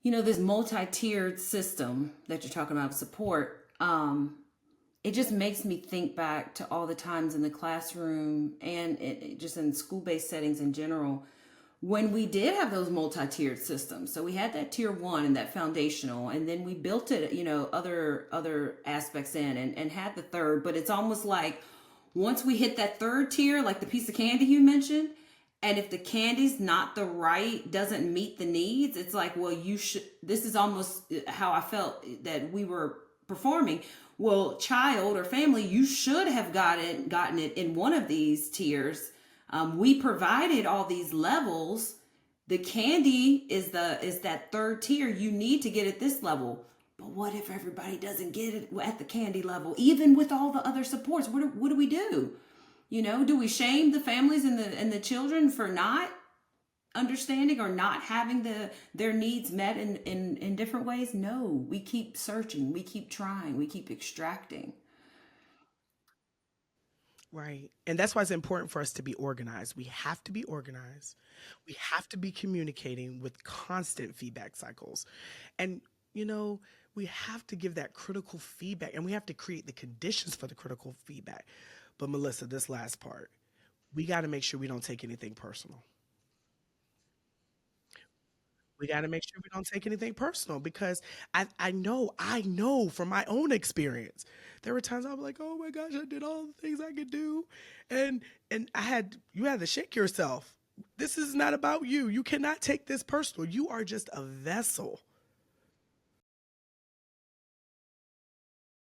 This multi-tiered system that you're talking about support, it just makes me think back to all the times in the classroom and just in school-based settings in general when we did have those multi-tiered systems. So we had that tier one and that foundational, and then we built it, other aspects in and had the third. But it's almost like once we hit that third tier, like the piece of candy you mentioned, and if the candy's not the right, doesn't meet the needs, it's like, well, you should. This is almost how I felt that we were performing. Well, child or family, you should have gotten it in one of these tiers. We provided all these levels. The candy is that third tier. You need to get at this level. But what if everybody doesn't get it at the candy level, even with all the other supports? What do we do? Do we shame the families and the children for not understanding or not having their needs met in different ways? No, we keep searching, we keep trying, we keep extracting. Right. And that's why it's important for us to be organized. We have to be organized. We have to be communicating with constant feedback cycles. And, you know, we have to give that critical feedback and we have to create the conditions for the critical feedback. But, Melissa, this last part, we got to make sure we don't take anything personal. We got to make sure we don't take anything personal because I know from my own experience. There were times I was like, "Oh my gosh, I did all the things I could do," and you had to shake yourself. This is not about you. You cannot take this personal. You are just a vessel.